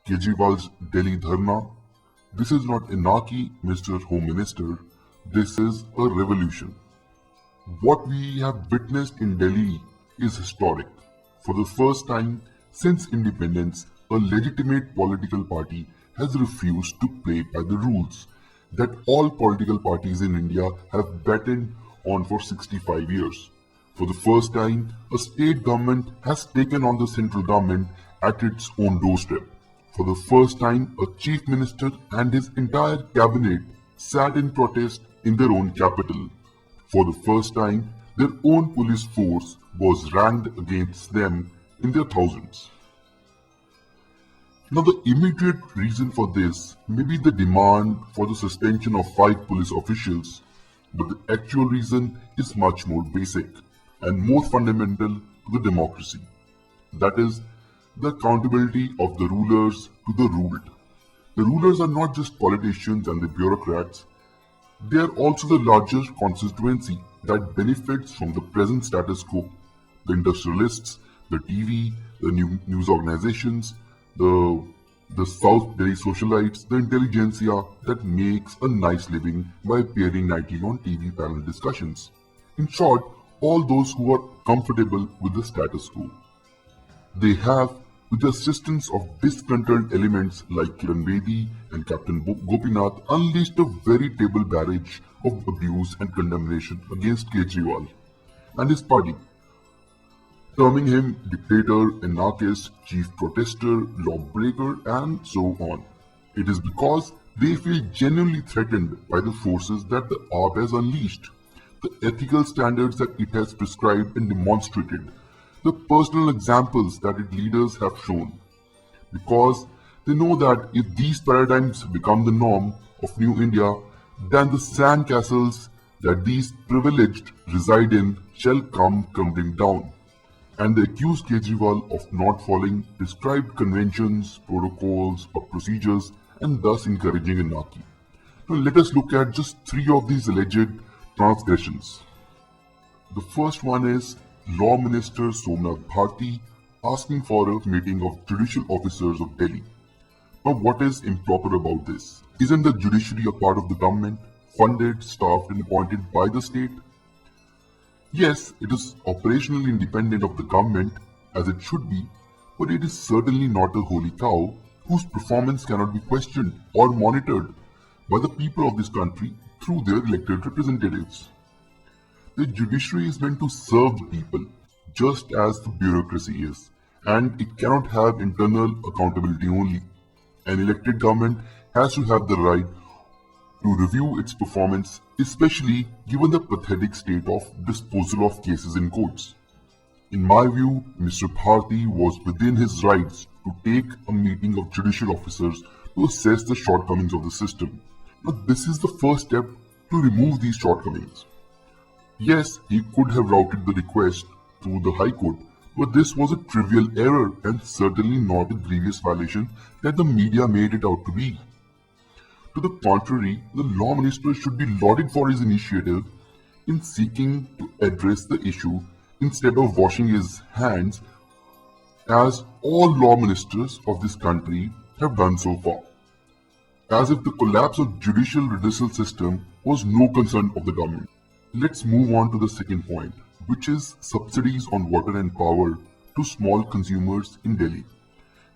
Kejriwal's Delhi Dharna. This is not anarchy, Mr. Home Minister. This is a revolution. What we have witnessed in Delhi is historic. For the first time since independence, a legitimate political party has refused to play by the rules that all political parties in India have battened on for 65 years. For the first time, a state government has taken on the central government at its own doorstep. For the first time, a chief minister and his entire cabinet sat in protest in their own capital. For the first time, their own police force was ranked against them in their thousands. Now, the immediate reason for this may be the demand for the suspension of 5 police officials, but the actual reason is much more basic and more fundamental to the democracy. That is, the accountability of the rulers to the ruled. The rulers are not just politicians and the bureaucrats, they are also the larger constituency that benefits from the present status quo. The industrialists, the TV, the news organizations, the South Delhi socialites, the intelligentsia that makes a nice living by appearing nightly on TV panel discussions. In short, all those who are comfortable with the status quo. They have, with the assistance of disgruntled elements like Kiran Bedi and Captain Gopinath, unleashed a veritable barrage of abuse and condemnation against Kejriwal and his party, terming him dictator, anarchist, chief protester, lawbreaker, and so on. It is because they feel genuinely threatened by the forces that the AAP has unleashed, the ethical standards that it has prescribed and demonstrated, the personal examples that its leaders have shown. Because they know that if these paradigms become the norm of New India, then the sandcastles that these privileged reside in shall come crumbling down. And they accuse Kejriwal of not following prescribed conventions, protocols, or procedures, and thus encouraging anarchy. Now let us look at just 3 of these alleged transgressions. The first one is Law Minister Somnath Bharti asking for a meeting of judicial officers of Delhi. Now what is improper about this? Isn't the judiciary a part of the government, funded, staffed and appointed by the state? Yes, it is operationally independent of the government as it should be, but it is certainly not a holy cow whose performance cannot be questioned or monitored by the people of this country through their elected representatives. The judiciary is meant to serve the people, just as the bureaucracy is, and it cannot have internal accountability only. An elected government has to have the right to review its performance, especially given the pathetic state of disposal of cases in courts. In my view, Mr. Bharti was within his rights to take a meeting of judicial officers to assess the shortcomings of the system. But this is the first step to remove these shortcomings. Yes, he could have routed the request through the High Court, but this was a trivial error and certainly not a grievous violation that the media made it out to be. To the contrary, the Law Minister should be lauded for his initiative in seeking to address the issue instead of washing his hands as all law ministers of this country have done so far. As if the collapse of judicial redressal system was no concern of the government. Let's move on to the second point, which is subsidies on water and power to small consumers in Delhi.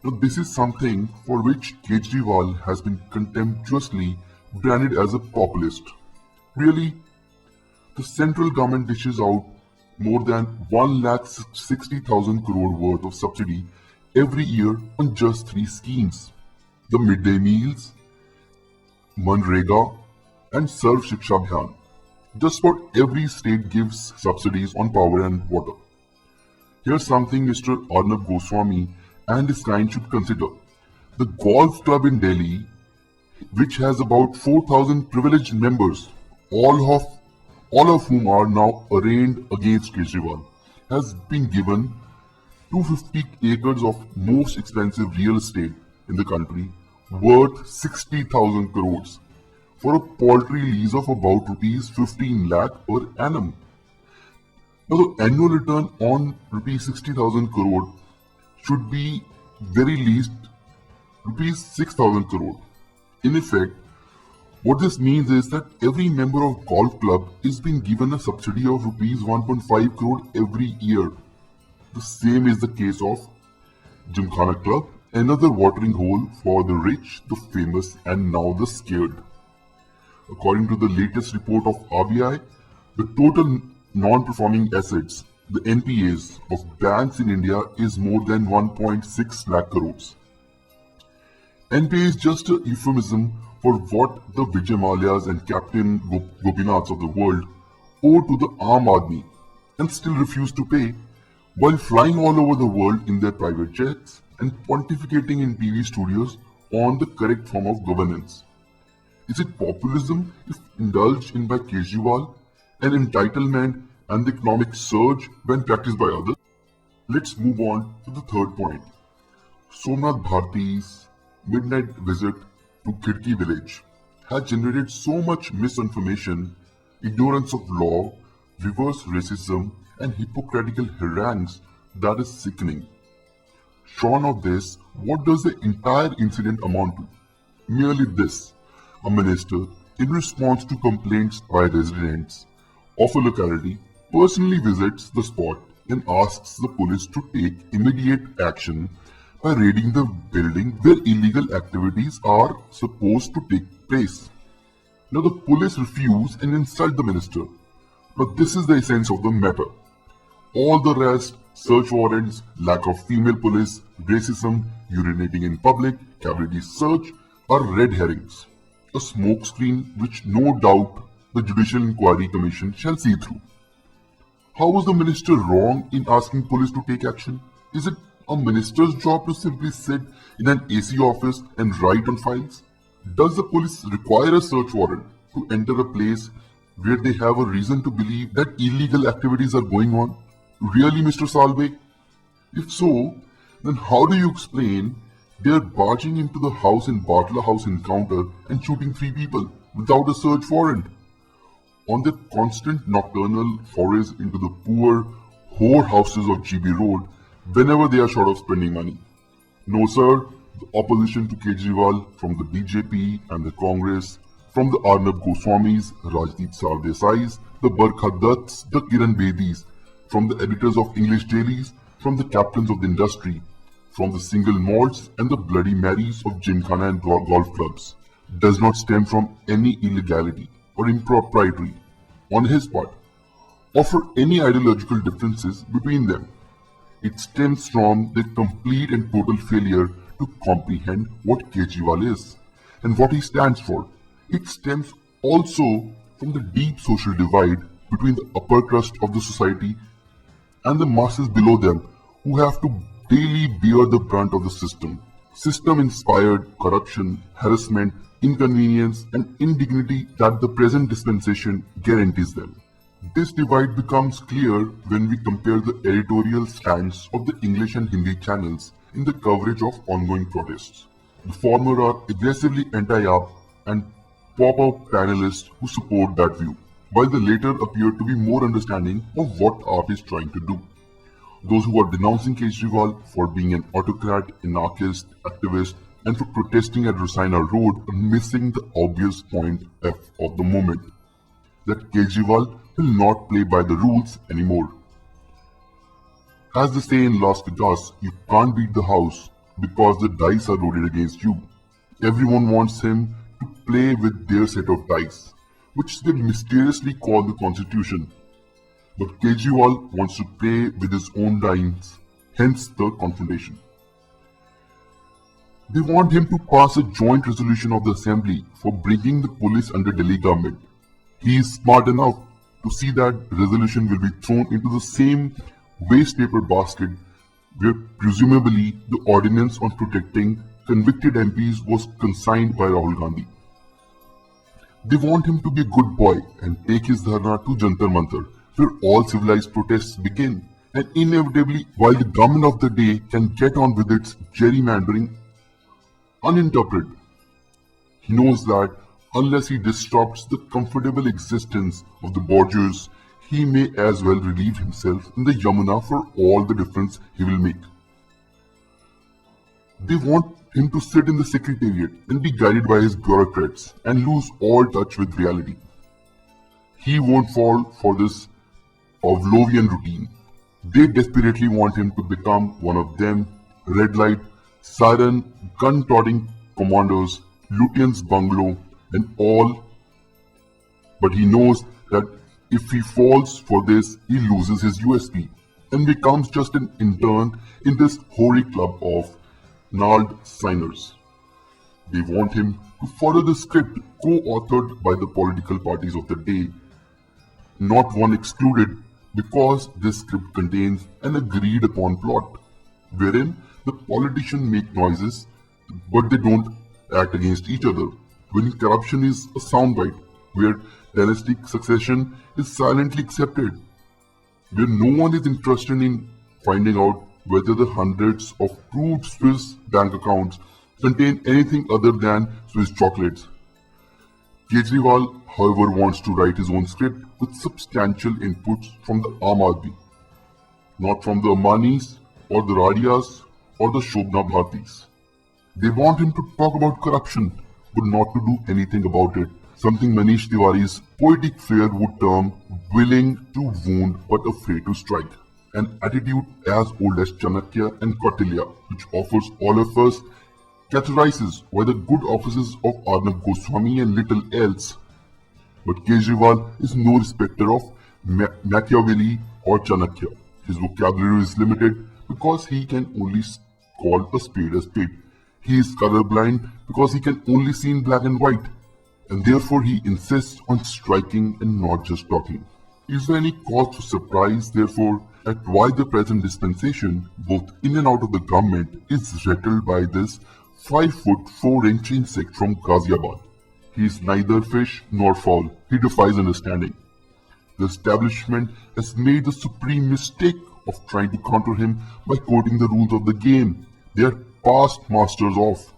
Now this is something for which Kejriwal has been contemptuously branded as a populist. Really, the central government dishes out more than 1,60,000 crore worth of subsidy every year on just 3 schemes: the midday meals, Manrega, and Sarv Shiksha Abhiyan. Just about every state gives subsidies on power and water. Here's something Mr. Arnab Goswami and his kind should consider. The golf club in Delhi, which has about 4,000 privileged members, all of whom are now arraigned against Kejriwal, has been given 250 acres of most expensive real estate in the country worth 60,000 crores for a paltry lease of about rupees 15 lakh per annum. Now the annual return on rupees 60,000 crore should be very least rupees 6,000 crore. In effect, what this means is that every member of golf club is being given a subsidy of rupees 1.5 crore every year. The same is the case of Gymkhana Club, another watering hole for the rich, the famous, and now the scared. According to the latest report of RBI, the total non-performing assets, the NPAs, of banks in India is more than 1.6 lakh crores. NPA is just a euphemism for what the Vijay Mallya's and Captain Gopinaths of the world owe to the Aam Aadmi and still refuse to pay, while flying all over the world in their private jets and pontificating in TV studios on the correct form of governance. Is it populism if indulged in by Kejriwal, an entitlement and the economic surge when practiced by others? Let's move on to the third point. Somnath Bharti's midnight visit to Khidki village has generated so much misinformation, ignorance of law, reverse racism, and hypocritical harangues that is sickening. Shorn of this, what does the entire incident amount to? Merely this: a minister, in response to complaints by residents of a locality, personally visits the spot and asks the police to take immediate action by raiding the building where illegal activities are supposed to take place. Now the police refuse and insult the minister. But this is the essence of the matter. All the rest, search warrants, lack of female police, racism, urinating in public, cavity search, are red herrings. A smokescreen which no doubt the Judicial Inquiry Commission shall see through. How was the minister wrong in asking police to take action? Is it a minister's job to simply sit in an AC office and write on files? Does the police require a search warrant to enter a place where they have a reason to believe that illegal activities are going on? Really, Mr. Salve? If so, then how do you explain they are barging into the house in Bartla House encounter and shooting 3 people without a search warrant? On their constant nocturnal forays into the poor whorehouses of GB Road whenever they are short of spending money? No, sir, the opposition to Kejriwal from the BJP and the Congress, from the Arnab Goswamis, Rajdeep Sardesais, the Barkha Dutts, the Kiran Bedis, from the editors of English dailies, from the captains of the industry, from the single malts and the Bloody Marys of Gymkhana and golf clubs, does not stem from any illegality or impropriety on his part, or for any ideological differences between them. It stems from the complete and total failure to comprehend what Kejriwal is and what he stands for. It stems also from the deep social divide between the upper crust of the society and the masses below them, who have to daily bear the brunt of the system. System-inspired corruption, harassment, inconvenience, and indignity that the present dispensation guarantees them. This divide becomes clear when we compare the editorial stance of the English and Hindi channels in the coverage of ongoing protests. The former are aggressively anti-AAP and pop-up panelists who support that view, while the later appear to be more understanding of what AAP is trying to do. Those who are denouncing Kejriwal for being an autocrat, anarchist, activist, and for protesting at Rosaina Road are missing the obvious point of the moment, that Kejriwal will not play by the rules anymore. As they say in Las Vegas, you can't beat the house because the dice are loaded against you. Everyone wants him to play with their set of dice, which they mysteriously call the Constitution. But Kejriwal wants to play with his own dice, hence the confrontation. They want him to pass a joint resolution of the Assembly for bringing the police under Delhi government. He is smart enough to see that resolution will be thrown into the same waste paper basket where presumably the ordinance on protecting convicted MPs was consigned by Rahul Gandhi. They want him to be a good boy and take his dharna to Jantar Mantar, where all civilized protests begin, and inevitably, while the government of the day can get on with its gerrymandering uninterpreted, he knows that unless he disrupts the comfortable existence of the Borgias, he may as well relieve himself in the Yamuna for all the difference he will make. They want him to sit in the secretariat and be guided by his bureaucrats and lose all touch with reality. He won't fall for this Pavlovian routine. They desperately want him to become one of them, red light, siren, gun-toting commandos, Lutyens bungalow, and all. But he knows that if he falls for this, he loses his USP and becomes just an intern in this hoary club of gnarled signers. They want him to follow the script co-authored by the political parties of the day, not one excluded, because this script contains an agreed upon plot, wherein the politicians make noises but they don't act against each other, when corruption is a soundbite, where dynastic succession is silently accepted, where no one is interested in finding out whether the hundreds of crude Swiss bank accounts contain anything other than Swiss chocolates. Kejriwal, however, wants to write his own script with substantial inputs from the Aam Aadmi, not from the Ambanis or the Radias or the Shobna Bhartis. They want him to talk about corruption, but not to do anything about it, something Manish Tiwari's poetic flair would term willing to wound but afraid to strike, an attitude as old as Chanakya and Kautilya, which offers all of us categorizes why the good offices of Arnab Goswami and little else. But Kejriwal is no respecter of Machiavelli or Chanakya. His vocabulary is limited because he can only call a spade a spade. He is colorblind because he can only see in black and white, and therefore he insists on striking and not just talking. Is there any cause for surprise, therefore, at why the present dispensation, both in and out of the government, is rattled by this 5'4" insect from Ghaziabad? He is neither fish nor fowl. He defies understanding. The establishment has made the supreme mistake of trying to counter him by quoting the rules of the game. They are past masters of.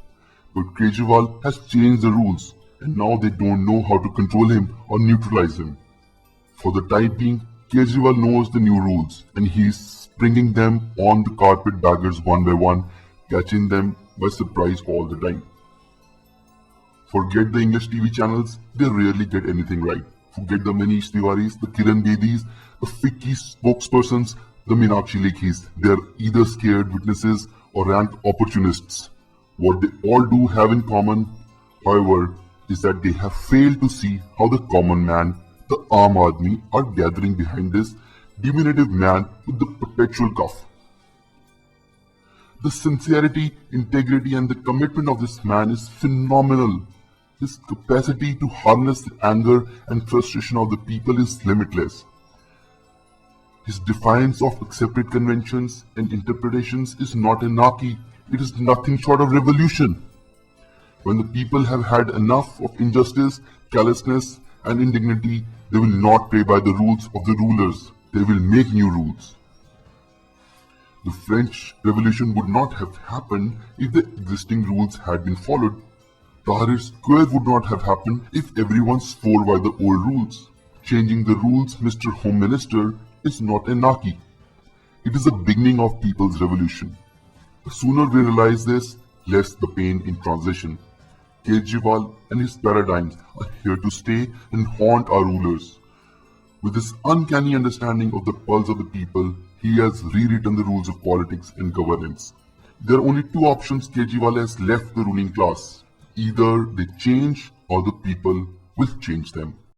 But Kejriwal has changed the rules, and now they don't know how to control him or neutralize him. For the time being, Kejriwal knows the new rules, and he is springing them on the carpetbaggers one by one, catching them by surprise all the time. Forget the English TV channels, they rarely get anything right. Forget the Manish Tiwaris, the Kiran Bedis, the FICCI spokespersons, the Meenakshi Lekhis. They are either scared witnesses or rank opportunists. What they all do have in common, however, is that they have failed to see how the common man, the Aam Aadmi, are gathering behind this diminutive man with the perpetual cough. The sincerity, integrity, and the commitment of this man is phenomenal. His capacity to harness the anger and frustration of the people is limitless. His defiance of accepted conventions and interpretations is not anarchy, it is nothing short of revolution. When the people have had enough of injustice, callousness, and indignity, they will not play by the rules of the rulers, they will make new rules. The French Revolution would not have happened if the existing rules had been followed. Tahrir Square would not have happened if everyone swore by the old rules. Changing the rules, Mr. Home Minister, is not anarchy. It is the beginning of people's revolution. The sooner we realize this, less the pain in transition. Kejriwal and his paradigms are here to stay and haunt our rulers. With his uncanny understanding of the pulse of the people, he has rewritten the rules of politics and governance. There are only two options Kejriwal has left the ruling class. Either they change or the people will change them.